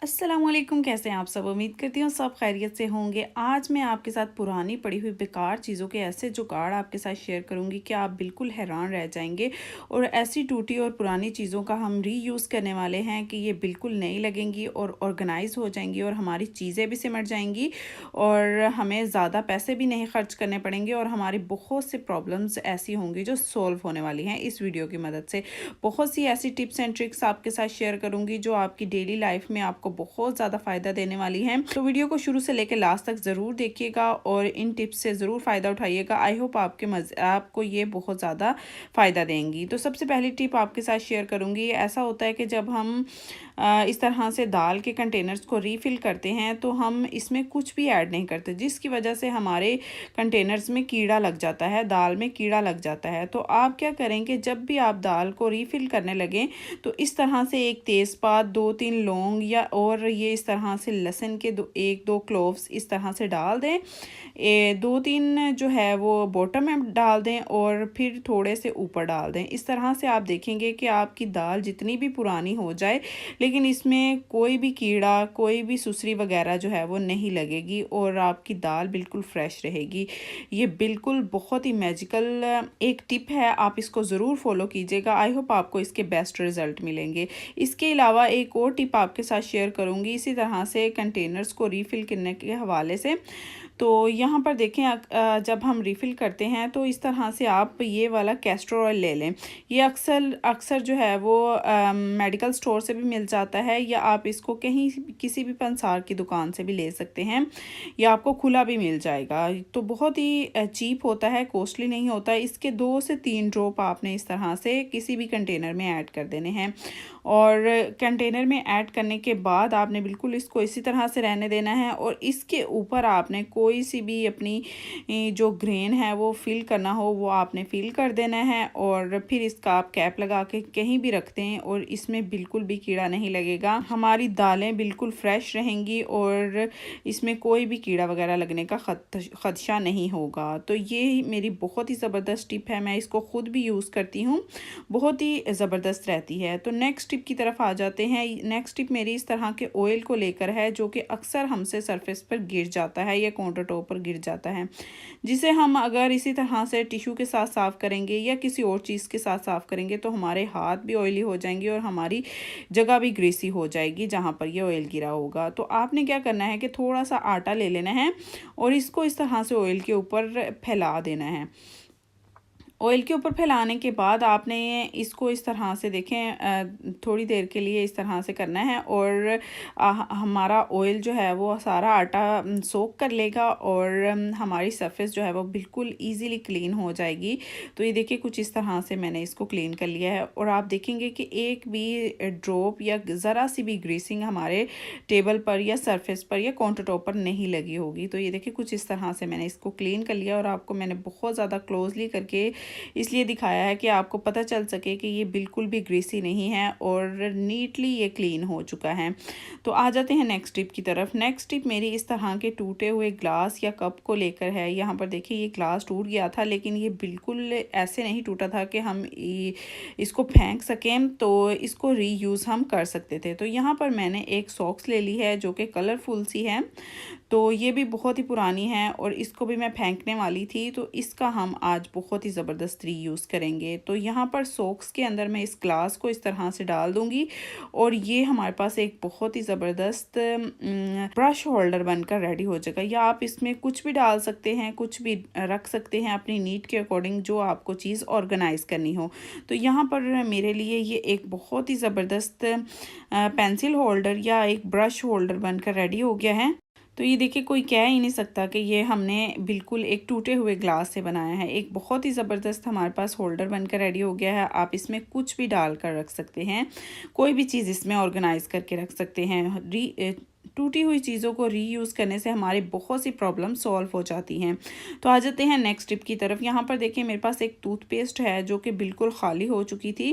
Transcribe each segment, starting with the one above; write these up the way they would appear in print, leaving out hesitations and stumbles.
अस्सलामुअलैकुम, कैसे हैं आप सब। उम्मीद करती हूँ सब खैरियत से होंगे। आज मैं आपके साथ पुरानी पड़ी हुई बेकार चीज़ों के ऐसे जुगाड़ आपके साथ शेयर करूँगी कि आप बिल्कुल हैरान रह जाएंगे। और ऐसी टूटी और पुरानी चीज़ों का हम रीयूज़ करने वाले हैं कि ये बिल्कुल नई लगेंगी और ऑर्गेनाइज हो जाएंगी और हमारी चीज़ें भी सिमट जाएंगी और हमें ज़्यादा पैसे भी नहीं खर्च करने पड़ेंगे और हमारी बहुत से प्रॉब्लम्स ऐसी होंगी जो सॉल्व होने वाली हैं इस वीडियो की मदद से। बहुत सी ऐसी टिप्स एंड ट्रिक्स आपके साथ शेयर करूँगी जो आपकी डेली लाइफ में आपको बहुत ज़्यादा फ़ायदा देने वाली हैं। तो वीडियो को शुरू से लेकर लास्ट तक ज़रूर देखिएगा और इन टिप्स से ज़रूर फ़ायदा उठाइएगा। आई होप आपको ये बहुत ज़्यादा फ़ायदा देंगी। तो सबसे पहली टिप आपके साथ शेयर करूँगी। ऐसा होता है कि जब हम इस तरह से दाल के कंटेनर्स को रीफ़िल करते हैं तो हम इसमें कुछ भी ऐड नहीं करते, जिसकी वजह से हमारे कंटेनर्स में कीड़ा लग जाता है, दाल में कीड़ा लग जाता है। तो आप क्या करेंगे, जब भी आप दाल को रीफ़िल करने लगें तो इस तरह से एक तेज़पात, 2-3 लौंग या और ये इस तरह से लहसुन के 1-2 क्लोव्स इस तरह से डाल दें। 2-3 जो है वो बॉटम में डाल दें और फिर थोड़े से ऊपर डाल दें। इस तरह से आप देखेंगे कि आपकी दाल जितनी भी पुरानी हो जाए लेकिन इसमें कोई भी कीड़ा, कोई भी सुसरी वगैरह जो है वो नहीं लगेगी और आपकी दाल बिल्कुल फ्रेश रहेगी। ये बिल्कुल बहुत ही मैजिकल एक टिप है, आप इसको ज़रूर फॉलो कीजिएगा। आई होप आपको इसके बेस्ट रिज़ल्ट मिलेंगे। इसके अलावा एक और टिप आपके साथ शेयर करूँगी इसी तरह से कंटेनर्स को रीफ़िल करने के हवाले से। तो यहाँ पर देखें, जब हम रिफ़िल करते हैं तो इस तरह से आप ये वाला कैस्टर ऑयल ले लें। ये अक्सर अक्सर जो है वो मेडिकल स्टोर से भी मिल जाता है या आप इसको कहीं किसी भी पंसार की दुकान से भी ले सकते हैं या आपको खुला भी मिल जाएगा। तो बहुत ही चीप होता है, कॉस्टली नहीं होता। इसके 2 से 3 ड्रॉप आपने इस तरह से किसी भी कंटेनर में ऐड कर देने हैं और कंटेनर में ऐड करने के बाद आपने बिल्कुल इसको इसी तरह से रहने देना है और इसके ऊपर आपने कोई सी भी अपनी जो ग्रेन है वो फिल करना हो वो आपने फिल कर देना है और फिर इसका आप कैप लगा के कहीं भी रखते हैं और इसमें बिल्कुल भी कीड़ा नहीं लगेगा। हमारी दालें बिल्कुल फ्रेश रहेंगी और इसमें कोई भी कीड़ा वगैरह लगने का खदशा नहीं होगा। तो ये मेरी बहुत ही ज़बरदस्त टिप है, मैं इसको ख़ुद भी यूज़ करती हूँ, बहुत ही ज़बरदस्त रहती है। तो नेक्स्ट टिप की तरफ आ जाते हैं। नेक्स्ट टिप मेरी इस तरह के ऑयल को लेकर है जो कि अक्सर हमसे सरफेस पर गिर जाता है या काउंटर टॉप पर गिर जाता है, जिसे हम अगर इसी तरह से टिश्यू के साथ साफ़ करेंगे या किसी और चीज़ के साथ साफ़ करेंगे तो हमारे हाथ भी ऑयली हो जाएंगे और हमारी जगह भी ग्रीसी हो जाएगी जहाँ पर ये ऑयल गिरा होगा। तो आपने क्या करना है कि थोड़ा सा आटा ले लेना है और इसको इस तरह से ऑयल के ऊपर फैला देना है। ऑयल के ऊपर फैलाने के बाद आपने इसको इस तरह से देखें, थोड़ी देर के लिए इस तरह से करना है और हमारा ऑयल जो है वो सारा आटा सोक कर लेगा और हमारी सरफेस जो है वो बिल्कुल इजीली क्लीन हो जाएगी। तो ये देखिए कुछ इस तरह से मैंने इसको क्लीन कर लिया है और आप देखेंगे कि एक भी ड्रॉप या ज़रा सी भी ग्रीसिंग हमारे टेबल पर या सरफेस पर या काउंटर टॉप पर नहीं लगी होगी। तो ये देखिए कुछ इस तरह से मैंने इसको क्लीन कर लिया और आपको मैंने बहुत ज़्यादा क्लोजली करके इसलिए दिखाया है कि आपको पता चल सके कि ये बिल्कुल भी ग्रीसी नहीं है और नीटली ये क्लीन हो चुका है। तो आ जाते हैं नेक्स्ट टिप की तरफ। नेक्स्ट टिप मेरी इस तरह के टूटे हुए ग्लास या कप को लेकर है। यहाँ पर देखिए ये ग्लास टूट गया था लेकिन ये बिल्कुल ऐसे नहीं टूटा था कि हम इसको फेंक सकें, तो इसको रीयूज़ हम कर सकते थे। तो यहाँ पर मैंने एक सॉक्स ले ली है जो कि कलरफुल सी है, तो ये भी बहुत ही पुरानी है और इसको भी मैं फेंकने वाली थी, तो इसका हम आज बहुत ही ज़बरदस्त रीयूज़ करेंगे। तो यहाँ पर सॉक्स के अंदर मैं इस ग्लास को इस तरह से डाल दूँगी और ये हमारे पास एक बहुत ही ज़बरदस्त ब्रश होल्डर बनकर रेडी हो जाएगा। या आप इसमें कुछ भी डाल सकते हैं, कुछ भी रख सकते हैं अपनी नीड के अकॉर्डिंग जो आपको चीज़ ऑर्गेनाइज़ करनी हो। तो यहाँ पर मेरे लिए ये एक बहुत ही ज़बरदस्त पेंसिल होल्डर या एक ब्रश होल्डर बनकर रेडी हो गया है। तो ये देखिए कोई कह ही नहीं सकता कि ये हमने बिल्कुल एक टूटे हुए ग्लास से बनाया है। एक बहुत ही ज़बरदस्त हमारे पास होल्डर बनकर रेडी हो गया है। आप इसमें कुछ भी डाल कर रख सकते हैं, कोई भी चीज़ इसमें ऑर्गेनाइज़ करके रख सकते हैं। टूटी हुई चीज़ों को रीयूज़ करने से हमारी बहुत सी प्रॉब्लम सॉल्व हो जाती हैं। तो आ जाते हैं नेक्स्ट टिप की तरफ। यहाँ पर देखिए मेरे पास एक टूथपेस्ट है जो कि बिल्कुल खाली हो चुकी थी,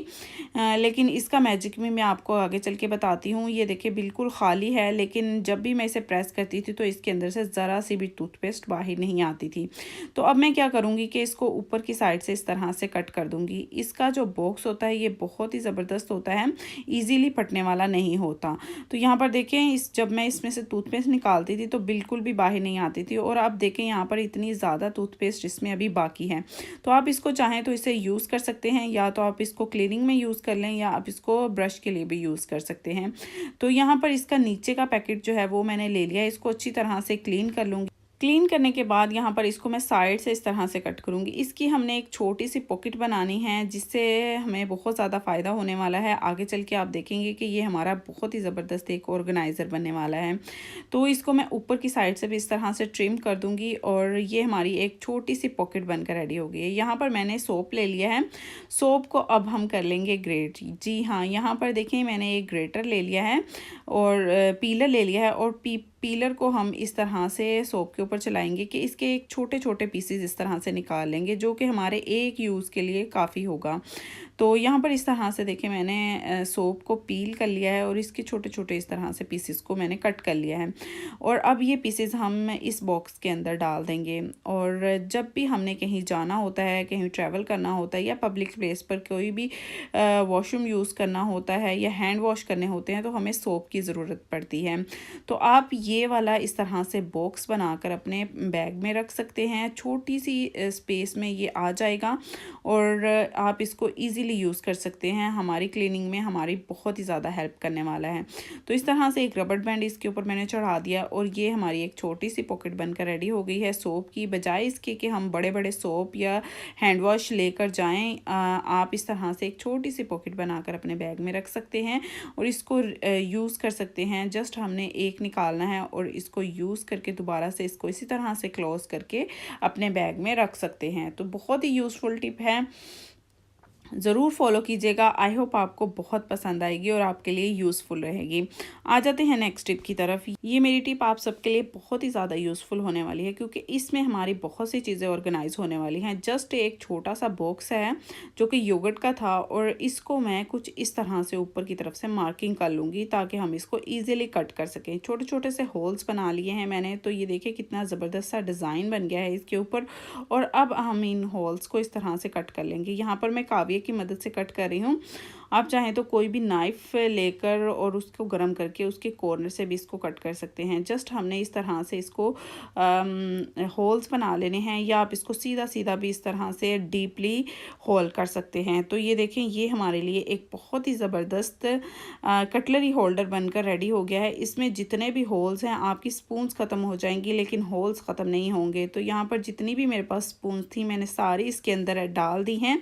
लेकिन इसका मैजिक भी मैं आपको आगे चल के बताती हूँ। ये देखिए बिल्कुल खाली है, लेकिन जब भी मैं इसे प्रेस करती थी तो इसके अंदर से ज़रा सी भी टूथपेस्ट बाहर नहीं आती थी। तो अब मैं क्या करूँगी कि इसको ऊपर की साइड से इस तरह से कट कर दूँगी। इसका जो बॉक्स होता है ये बहुत ही ज़बरदस्त होता है, ईज़िली फटने वाला नहीं होता। तो यहाँ पर देखें, जब मैं इसमें से टूथपेस्ट निकालती थी तो बिल्कुल भी बाहर नहीं आती थी, और अब देखें यहाँ पर इतनी ज़्यादा टूथपेस्ट इसमें अभी बाकी है। तो आप इसको चाहें तो इसे यूज़ कर सकते हैं, या तो आप इसको क्लीनिंग में यूज़ कर लें, या आप इसको ब्रश के लिए भी यूज़ कर सकते हैं। तो यहाँ पर इसका नीचे का पैकेट जो है वो मैंने ले लिया है। इसको अच्छी तरह से क्लीन कर लूँगी। क्लीन करने के बाद यहाँ पर इसको मैं साइड से इस तरह से कट करूँगी। इसकी हमने एक छोटी सी पॉकेट बनानी है, जिससे हमें बहुत ज़्यादा फ़ायदा होने वाला है। आगे चल के आप देखेंगे कि ये हमारा बहुत ही ज़बरदस्त एक ऑर्गेनाइज़र बनने वाला है। तो इसको मैं ऊपर की साइड से भी इस तरह से ट्रिम कर दूँगी, और ये हमारी एक छोटी सी पॉकेट बनकर रेडी हो गई है। यहाँ पर मैंने सोप ले लिया है। सोप को अब हम कर लेंगे ग्रेट। जी हाँ, यहाँ पर देखिए मैंने एक ग्रेटर ले लिया है और पीलर ले लिया है, और पीलर को हम इस तरह से सोप के ऊपर चलाएंगे कि इसके एक छोटे छोटे पीसेस इस तरह से निकाल लेंगे, जो कि हमारे एक यूज़ के लिए काफ़ी होगा। तो यहाँ पर इस तरह से देखिए मैंने सोप को पील कर लिया है, और इसके छोटे छोटे इस तरह से पीसेस को मैंने कट कर लिया है, और अब ये पीसेस हम इस बॉक्स के अंदर डाल देंगे। और जब भी हमने कहीं जाना होता है, कहीं ट्रैवल करना होता है, या पब्लिक प्लेस पर कोई भी वॉशरूम यूज़ करना होता है, या हैंड वॉश करने होते हैं, तो हमें सोप की ज़रूरत पड़ती है। तो आप ये वाला इस तरह से बॉक्स बनाकर अपने बैग में रख सकते हैं। छोटी सी स्पेस में ये आ जाएगा, और आप इसको इजीली यूज़ कर सकते हैं। हमारी क्लीनिंग में हमारी बहुत ही ज़्यादा हेल्प करने वाला है। तो इस तरह से एक रबर बैंड इसके ऊपर मैंने चढ़ा दिया, और ये हमारी एक छोटी सी पॉकेट बनकर रेडी हो गई है सोप की। बजाय इसके कि हम बड़े बड़े सोप या हैंड वॉश लेकर जाएं, आप इस तरह से एक छोटी सी पॉकेट बनाकर अपने बैग में रख सकते हैं, और इसको यूज़ कर सकते हैं। जस्ट हमने एक निकालना है, और इसको यूज़ करके दोबारा से इसको इसी तरह से क्लोज करके अपने बैग में रख सकते हैं। तो बहुत ही यूज़फुल टिप है, ज़रूर फॉलो कीजिएगा। आई होप आपको बहुत पसंद आएगी और आपके लिए यूज़फुल रहेगी। आ जाते हैं नेक्स्ट टिप की तरफ। ये मेरी टिप आप सबके लिए बहुत ही ज़्यादा यूज़फुल होने वाली है, क्योंकि इसमें हमारी बहुत सी चीज़ें ऑर्गेनाइज होने वाली हैं। जस्ट एक छोटा सा बॉक्स है जो कि योगर्ट का था, और इसको मैं कुछ इस तरह से ऊपर की तरफ से मार्किंग कर लूँगी, ताकि हम इसको ईजिली कट कर सकें। छोटे छोटे से होल्स बना लिए हैं मैंने। तो ये देखिए कितना ज़बरदस्त सा डिज़ाइन बन गया है इसके ऊपर, और अब हम इन होल्स को इस तरह से कट कर लेंगे। यहाँ पर मैं काव्य की मदद से कट कर रही हूँ। आप चाहें तो कोई भी नाइफ लेकर और उसको गर्म करके उसके कॉर्नर से भी इसको कट कर सकते हैं। जस्ट हमने इस तरह से इसको होल्स बना लेने हैं, या आप इसको सीधा सीधा भी इस तरह से डीपली होल कर सकते हैं। तो ये देखें, ये हमारे लिए एक बहुत ही ज़बरदस्त कटलरी होल्डर बनकर रेडी हो गया है। इसमें जितने भी होल्स हैं, आपकी स्पून्स ख़त्म हो जाएंगी लेकिन होल्स ख़त्म नहीं होंगे। तो यहाँ पर जितनी भी मेरे पास स्पून्स थी, मैंने सारी इसके अंदर डाल दी हैं,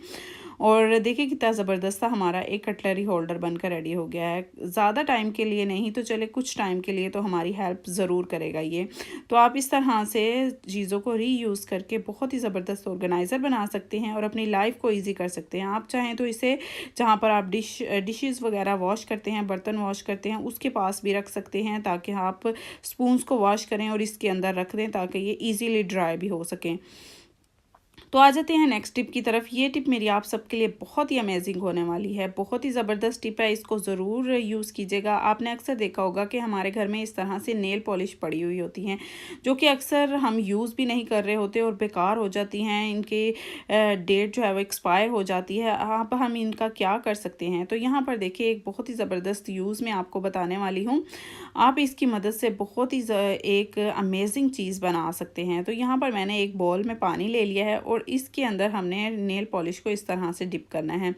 और देखिए कितना ज़बरदस्त सा हमारा एक कटलरी होल्डर बनकर रेडी हो गया है। ज़्यादा टाइम के लिए नहीं तो चले, कुछ टाइम के लिए तो हमारी हेल्प ज़रूर करेगा ये। तो आप इस तरह से चीज़ों को रीयूज़ करके बहुत ही ज़बरदस्त ऑर्गेनाइज़र बना सकते हैं, और अपनी लाइफ को ईजी कर सकते हैं। आप चाहें तो इसे जहाँ पर आप डिशेज़ वगैरह वॉश करते हैं, बर्तन वॉश करते हैं, उसके पास भी रख सकते हैं, ताकि आप स्पून्स को वॉश करें और इसके अंदर रख दें, ताकि ये ईजीली ड्राई भी हो सकें। तो आ जाते हैं नेक्स्ट टिप की तरफ। ये टिप मेरी आप सबके लिए बहुत ही अमेजिंग होने वाली है। बहुत ही ज़बरदस्त टिप है, इसको ज़रूर यूज़ कीजिएगा। आपने अक्सर देखा होगा कि हमारे घर में इस तरह से नेल पॉलिश पड़ी हुई होती हैं, जो कि अक्सर हम यूज़ भी नहीं कर रहे होते और बेकार हो जाती हैं। इनके डेट जो है वो एक्सपायर हो जाती है। अब हम इनका क्या कर सकते हैं? तो यहाँ पर देखिए एक बहुत ही ज़बरदस्त यूज़ मैं आपको बताने वाली हूँ। आप इसकी मदद से बहुत ही एक अमेजिंग चीज़ बना सकते हैं। तो यहाँ पर मैंने एक बॉल में पानी ले लिया है, और इसके अंदर हमने नेल पॉलिश को इस तरह से डिप करना है।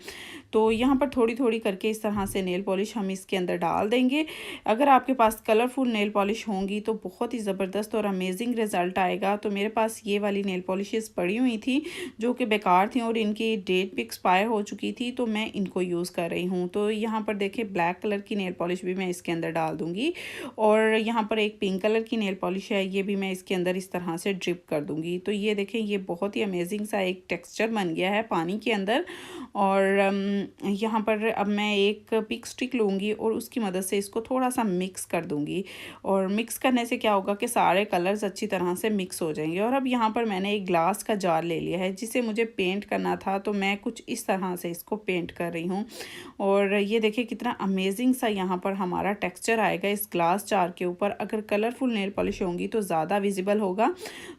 तो यहाँ पर थोड़ी थोड़ी करके इस तरह से नेल पॉलिश हम इसके अंदर डाल देंगे। अगर आपके पास कलरफुल नेल पॉलिश होंगी तो बहुत ही ज़बरदस्त और अमेजिंग रिज़ल्ट आएगा। तो मेरे पास ये वाली नेल पॉलिशेस पड़ी हुई थी जो कि बेकार थी, और इनकी डेट भी एक्सपायर हो चुकी थी, तो मैं इनको यूज़ कर रही हूँ। तो यहाँ पर देखिए ब्लैक कलर की नेल पॉलिश भी मैं इसके अंदर डाल दूँगी, और यहाँ पर एक पिंक कलर की नेल पॉलिश है, ये भी मैं इसके अंदर इस तरह से ड्रिप कर दूँगी। तो ये देखें, ये बहुत ही अमेजिंग अमेजिंग सा एक टेक्सचर बन गया है पानी के अंदर। और यहाँ पर अब मैं एक पिक स्टिक लूँगी और उसकी मदद से इसको थोड़ा सा मिक्स कर दूँगी। और मिक्स करने से क्या होगा कि सारे कलर्स अच्छी तरह से मिक्स हो जाएंगे। और अब यहाँ पर मैंने एक ग्लास का जार ले लिया है जिसे मुझे पेंट करना था, तो मैं कुछ इस तरह से इसको पेंट कर रही हूँ। और ये देखिए कितना अमेजिंग सा यहाँ पर हमारा टेक्सचर आएगा इस ग्लास जार के ऊपर। अगर कलरफुल नेल पॉलिश होंगी तो ज़्यादा विजिबल होगा।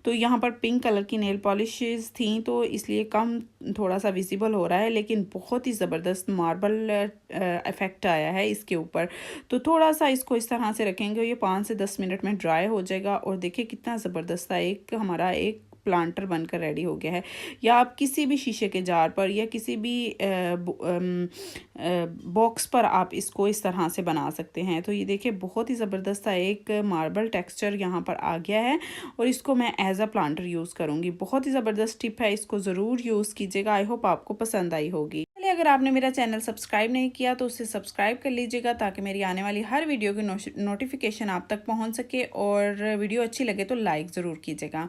तो यहाँ पर पिंक कलर की नेल पॉलिशेस थी तो इसलिए कम थोड़ा सा विजिबल हो रहा है, लेकिन बहुत ही ज़बरदस्त मार्बल इफ़ेक्ट आया है इसके ऊपर। तो थोड़ा सा इसको इस तरह से रखेंगे, ये 5 से 10 मिनट में ड्राई हो जाएगा। और देखिए कितना ज़बरदस्त एक हमारा एक प्लांटर बनकर रेडी हो गया है। या आप किसी भी शीशे के जार पर या किसी भी बॉक्स पर आप इसको इस तरह से बना सकते हैं। तो ये देखिए बहुत ही ज़बरदस्त सा एक मार्बल टेक्सचर यहाँ पर आ गया है और इसको मैं एज अ प्लांटर यूज़ करूँगी। बहुत ही ज़बरदस्त टिप है, इसको ज़रूर यूज़ कीजिएगा। आई होप आपको पसंद आई होगी। चलिए, अगर आपने मेरा चैनल सब्सक्राइब नहीं किया तो उसे सब्सक्राइब कर लीजिएगा ताकि मेरी आने वाली हर वीडियो की नोटिफिकेशन आप तक पहुँच सके। और वीडियो अच्छी लगे तो लाइक ज़रूर कीजिएगा।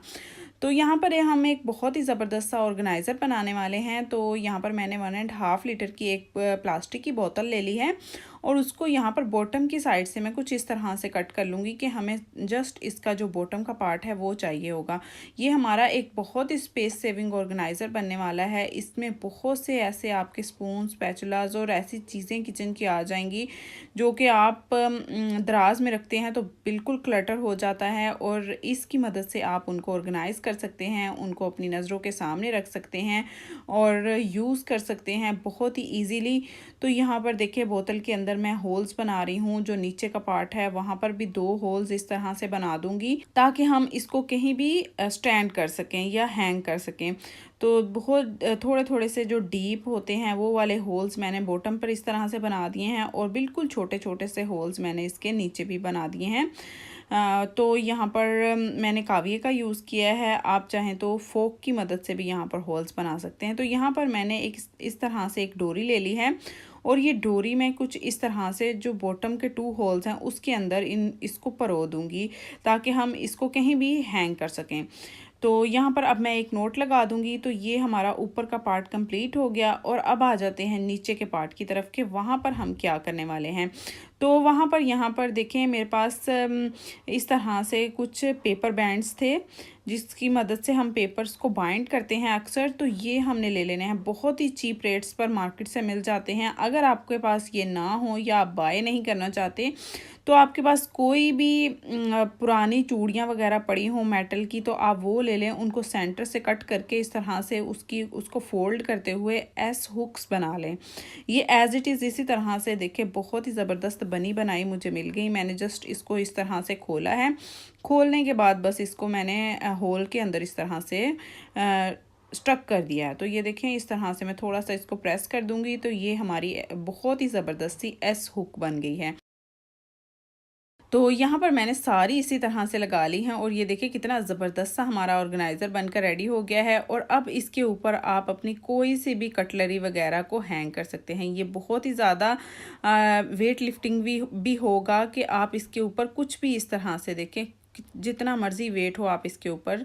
तो यहाँ पर हम एक बहुत ही ज़बरदस्त सा ऑर्गेनाइज़र बनाने वाले हैं। तो यहाँ पर मैंने 1.5 लीटर की एक प्लास्टिक की बोतल ले ली है और उसको यहाँ पर बॉटम की साइड से मैं कुछ इस तरह से कट कर लूँगी कि हमें जस्ट इसका जो बॉटम का पार्ट है वो चाहिए होगा। ये हमारा एक बहुत ही स्पेस सेविंग ऑर्गेनाइज़र बनने वाला है। इसमें बहुत से ऐसे आपके स्पून, स्पैचुलास और ऐसी चीज़ें किचन की आ जाएंगी जो कि आप दराज में रखते हैं तो बिल्कुल क्लटर हो जाता है। और इसकी मदद से आप उनको ऑर्गेनाइज़ कर सकते हैं, उनको अपनी नज़रों के सामने रख सकते हैं और यूज़ कर सकते हैं बहुत ही ईजीली। तो यहाँ पर देखिए बोतल के अंदर मैं होल्स बना रही हूँ। जो नीचे का पार्ट है वहाँ पर भी 2 होल्स इस तरह से बना दूँगी ताकि हम इसको कहीं भी स्टैंड कर सकें या हैंग कर सकें। तो बहुत थोड़े थोड़े से जो डीप होते हैं वो वाले होल्स मैंने बॉटम पर इस तरह से बना दिए हैं और बिल्कुल छोटे छोटे से होल्स मैंने इसके नीचे भी बना दिए हैं। तो यहाँ पर मैंने काविये का यूज़ किया है। आप चाहें तो फोक की मदद से भी यहाँ पर होल्स बना सकते हैं। तो यहाँ पर मैंने एक इस तरह से एक डोरी ले ली है और ये डोरी मैं कुछ इस तरह से जो बॉटम के 2 होल्स हैं उसके अंदर इसको परो दूँगी ताकि हम इसको कहीं भी हैंग कर सकें। तो यहाँ पर अब मैं एक नोट लगा दूंगी। तो ये हमारा ऊपर का पार्ट कंप्लीट हो गया और अब आ जाते हैं नीचे के पार्ट की तरफ कि वहाँ पर हम क्या करने वाले हैं। तो वहाँ पर यहाँ पर देखें मेरे पास इस तरह से कुछ पेपर बैंड्स थे जिसकी मदद से हम पेपर्स को बाइंड करते हैं अक्सर। तो ये हमने ले लेने हैं, बहुत ही चीप रेट्स पर मार्केट से मिल जाते हैं। अगर आपके पास ये ना हो या आप बाय नहीं करना चाहते तो आपके पास कोई भी पुरानी चूड़ियाँ वगैरह पड़ी हों मेटल की तो आप वो ले लें। उनको सेंटर से कट करके इस तरह से उसको फोल्ड करते हुए एस हुक्स बना लें। ये एज इट इज़ इसी तरह से देखें बहुत ही ज़बरदस्त बनी बनाई मुझे मिल गई। मैंने जस्ट इसको इस तरह से खोला है। खोलने के बाद बस इसको मैंने होल के अंदर इस तरह से स्ट्रक कर दिया है। तो ये देखें इस तरह से मैं थोड़ा सा इसको प्रेस कर दूंगी तो ये हमारी बहुत ही ज़बरदस्ती एस हुक बन गई है। तो यहाँ पर मैंने सारी इसी तरह से लगा ली हैं और ये देखिए कितना ज़बरदस्त सा हमारा ऑर्गेनाइज़र बनकर रेडी हो गया है। और अब इसके ऊपर आप अपनी कोई सी भी कटलरी वगैरह को हैंग कर सकते हैं। ये बहुत ही ज़्यादा वेट लिफ्टिंग भी होगा कि आप इसके ऊपर कुछ भी इस तरह से देखें जितना मर्ज़ी वेट हो आप इसके ऊपर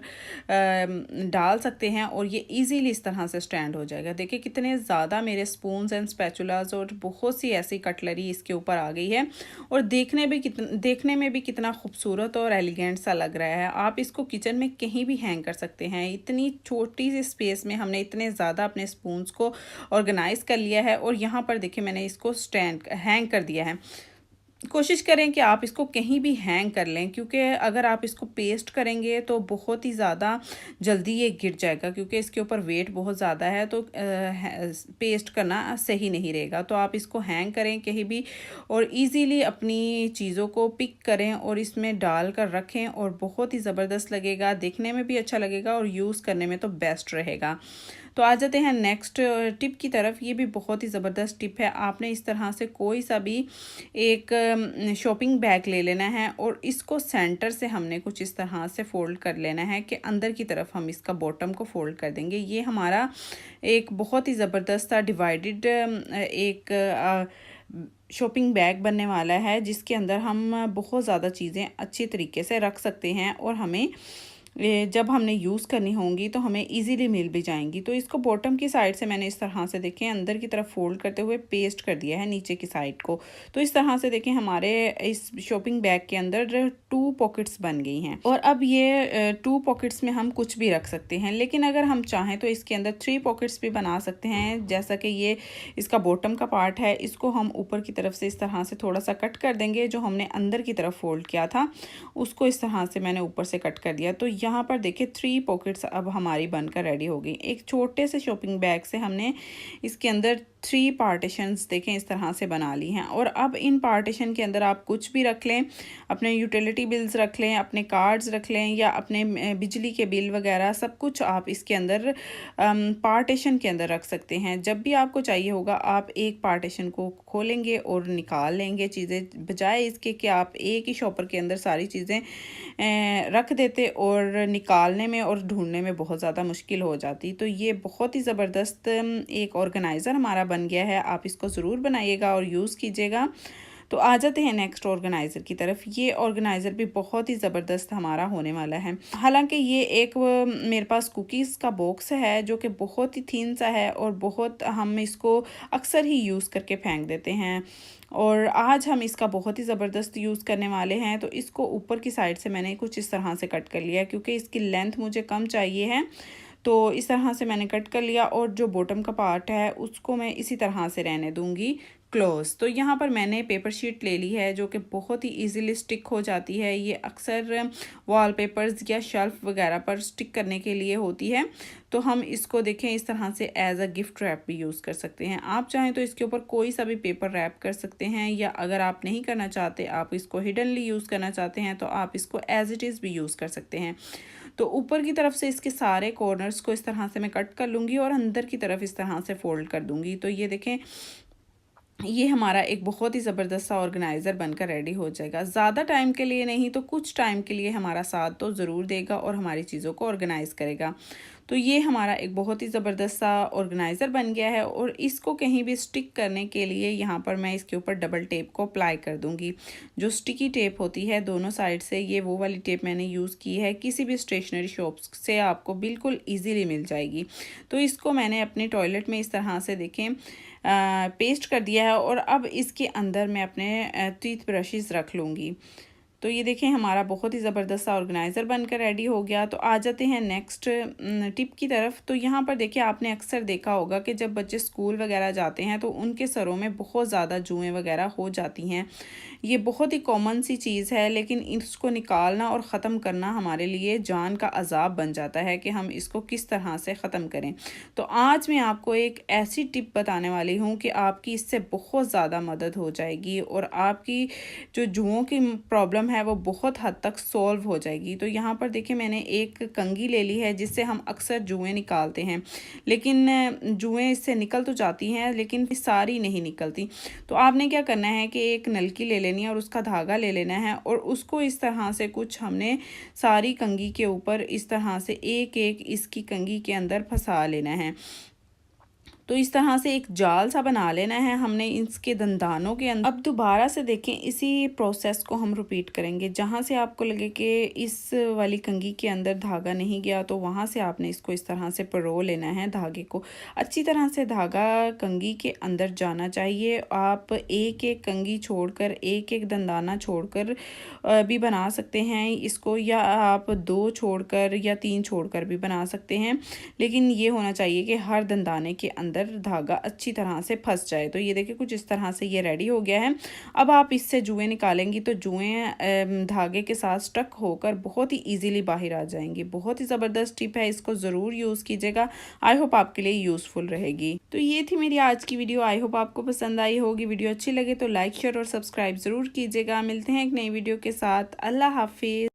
डाल सकते हैं और ये इजीली इस तरह से स्टैंड हो जाएगा। देखिए कितने ज़्यादा मेरे स्पून्स एंड स्पैचुलास और बहुत सी ऐसी कटलरी इसके ऊपर आ गई है और देखने में भी कितना खूबसूरत और एलिगेंट सा लग रहा है। आप इसको किचन में कहीं भी हैंग कर सकते हैं। इतनी छोटी सी स्पेस में हमने इतने ज़्यादा अपने स्पून्स को ऑर्गेनाइज़ कर लिया है और यहाँ पर देखिए मैंने इसको हैंग कर दिया है। कोशिश करें कि आप इसको कहीं भी हैंग कर लें क्योंकि अगर आप इसको पेस्ट करेंगे तो बहुत ही ज़्यादा जल्दी ये गिर जाएगा क्योंकि इसके ऊपर वेट बहुत ज़्यादा है। तो पेस्ट करना सही नहीं रहेगा। तो आप इसको हैंग करें कहीं भी और इजीली अपनी चीज़ों को पिक करें और इसमें डाल कर रखें और बहुत ही ज़बरदस्त लगेगा, देखने में भी अच्छा लगेगा और यूज़ करने में तो बेस्ट रहेगा। तो आ जाते हैं नेक्स्ट टिप की तरफ। ये भी बहुत ही ज़बरदस्त टिप है। आपने इस तरह से कोई सा भी एक शॉपिंग बैग ले लेना है और इसको सेंटर से हमने कुछ इस तरह से फोल्ड कर लेना है कि अंदर की तरफ हम इसका बॉटम को फोल्ड कर देंगे। ये हमारा एक बहुत ही ज़बरदस्त सा डिवाइडेड एक शॉपिंग बैग बनने वाला है जिसके अंदर हम बहुत ज़्यादा चीज़ें अच्छी तरीके से रख सकते हैं और हमें जब हमने यूज़ करनी होंगी तो हमें इजीली मिल भी जाएंगी। तो इसको बॉटम की साइड से मैंने इस तरह से देखें अंदर की तरफ फोल्ड करते हुए पेस्ट कर दिया है नीचे की साइड को। तो इस तरह से देखें हमारे इस शॉपिंग बैग के अंदर 2 पॉकेट्स बन गई हैं। और अब ये 2 पॉकेट्स में हम कुछ भी रख सकते हैं, लेकिन अगर हम चाहें तो इसके अंदर 3 पॉकेट्स भी बना सकते हैं। जैसा कि ये इसका बॉटम का पार्ट है, इसको हम ऊपर की तरफ से इस तरह से थोड़ा सा कट कर देंगे। जो हमने अंदर की तरफ फोल्ड किया था उसको इस तरह से मैंने ऊपर से कट कर दिया। तो यहाँ पर देखिए 3 पॉकेट्स अब हमारी बनकर रेडी हो गई। एक छोटे से शॉपिंग बैग से हमने इसके अंदर 3 पार्टीशंस देखें इस तरह से बना ली हैं। और अब इन पार्टीशन के अंदर आप कुछ भी रख लें, अपने यूटिलिटी बिल्स रख लें, अपने कार्ड्स रख लें, या अपने बिजली के बिल वगैरह सब कुछ आप इसके अंदर पार्टीशन के अंदर रख सकते हैं। जब भी आपको चाहिए होगा आप एक पार्टीशन को खोलेंगे और निकाल लेंगे चीज़ें, बजाय इसके कि आप एक ही शॉपर के अंदर सारी चीज़ें रख देते और निकालने में और ढूंढने में बहुत ज़्यादा मुश्किल हो जाती। तो ये बहुत ही ज़बरदस्त एक ऑर्गेनाइज़र हमारा बन गया है। आप इसको ज़रूर बनाइएगा और यूज़ कीजिएगा। तो आ जाते हैं नेक्स्ट ऑर्गेनाइज़र की तरफ। ये ऑर्गेनाइज़र भी बहुत ही ज़बरदस्त हमारा होने वाला है। हालांकि ये एक मेरे पास कुकीज़ का बॉक्स है जो कि बहुत ही थिन सा है और बहुत हम इसको अक्सर ही यूज़ करके फेंक देते हैं, और आज हम इसका बहुत ही ज़बरदस्त यूज़ करने वाले हैं। तो इसको ऊपर की साइड से मैंने कुछ इस तरह से कट कर लिया क्योंकि इसकी लेंथ मुझे कम चाहिए है। तो इस तरह से मैंने कट कर लिया और जो बॉटम का पार्ट है उसको मैं इसी तरह से रहने दूंगी क्लोज। तो यहाँ पर मैंने पेपर शीट ले ली है जो कि बहुत ही इजीली स्टिक हो जाती है। ये अक्सर वॉलपेपर्स या शेल्फ वगैरह पर स्टिक करने के लिए होती है। तो हम इसको देखें इस तरह से एज अ गिफ्ट रैप भी यूज़ कर सकते हैं। आप चाहें तो इसके ऊपर कोई सा भी पेपर रैप कर सकते हैं, या अगर आप नहीं करना चाहते, आप इसको हिडनली यूज़ करना चाहते हैं, तो आप इसको एज इट इज़ भी यूज़ कर सकते हैं। तो ऊपर की तरफ से इसके सारे कॉर्नर्स को इस तरह से मैं कट कर लूँगी और अंदर की तरफ इस तरह से फोल्ड कर दूँगी। तो ये देखें ये हमारा एक बहुत ही ज़बरदस्त सा ऑर्गेनाइज़र बनकर रेडी हो जाएगा। ज़्यादा टाइम के लिए नहीं तो कुछ टाइम के लिए हमारा साथ तो ज़रूर देगा और हमारी चीज़ों को ऑर्गेनाइज़ करेगा। तो ये हमारा एक बहुत ही ज़बरदस्त सा ऑर्गेनाइज़र बन गया है। और इसको कहीं भी स्टिक करने के लिए यहाँ पर मैं इसके ऊपर डबल टेप को अप्लाई कर दूँगी। जो स्टिकी टेप होती है दोनों साइड से, ये वो वाली टेप मैंने यूज़ की है, किसी भी स्टेशनरी शॉप से आपको बिल्कुल ईजीली मिल जाएगी। तो इसको मैंने अपने टॉयलेट में इस तरह से देखें पेस्ट कर दिया है। और अब इसके अंदर मैं अपने टीथ ब्रशेस रख लूँगी। तो ये देखें हमारा बहुत ही ज़बरदस्त सा ऑर्गेनाइज़र बनकर रेडी हो गया। तो आ जाते हैं नेक्स्ट टिप की तरफ। तो यहाँ पर देखिए आपने अक्सर देखा होगा कि जब बच्चे स्कूल वगैरह जाते हैं तो उनके सरों में बहुत ज़्यादा जुएँ वगैरह हो जाती हैं। ये बहुत ही कॉमन सी चीज़ है, लेकिन इसको निकालना और ख़त्म करना हमारे लिए जान का अज़ाब बन जाता है कि हम इसको किस तरह से ख़त्म करें। तो आज मैं आपको एक ऐसी टिप बताने वाली हूँ कि आपकी इससे बहुत ज़्यादा मदद हो जाएगी और आपकी जो जुओं की प्रॉब्लम है वो बहुत हद तक सॉल्व हो जाएगी। तो यहाँ पर देखिए मैंने एक कंघी ले ली है जिससे हम अक्सर जुएँ निकालते हैं, लेकिन जुएँ इससे निकल तो जाती हैं लेकिन सारी नहीं निकलती। तो आपने क्या करना है कि एक नलकी ले लेनी है और उसका धागा ले लेना है और उसको इस तरह से कुछ हमने सारी कंघी के ऊपर इस तरह से एक एक इसकी कंघी के अंदर फंसा लेना है। तो इस तरह से एक जाल सा बना लेना है हमने इसके दंदानों के अंदर। अब दोबारा से देखें इसी प्रोसेस को हम रिपीट करेंगे। जहाँ से आपको लगे कि इस वाली कंघी के अंदर धागा नहीं गया तो वहाँ से आपने इसको इस तरह से परो लेना है। धागे को अच्छी तरह से धागा कंघी के अंदर जाना चाहिए। आप एक एक कंघी छोड़कर एक एक दंदाना छोड़कर भी बना सकते हैं इसको, या आप 2 छोड़कर या 3 छोड़कर भी बना सकते हैं, लेकिन ये होना चाहिए कि हर दंदाने के अंदर धागा अच्छी तरह से फंस जाए। तो ये देखिए कुछ इस तरह से ये रेडी हो गया है। अब आप इससे जुएँ निकालेंगी तो जुएँ धागे के साथ स्टक होकर बहुत ही इजीली बाहर आ जाएंगी। बहुत ही ज़बरदस्त टिप है, इसको ज़रूर यूज़ कीजिएगा। आई होप आपके लिए यूज़फुल रहेगी। तो ये थी मेरी आज की वीडियो। आई होप आपको पसंद आई होगी। वीडियो अच्छी लगे तो लाइक शेयर और सब्सक्राइब ज़रूर कीजिएगा। मिलते हैं एक नई वीडियो के साथ। अल्लाह हाफिज़।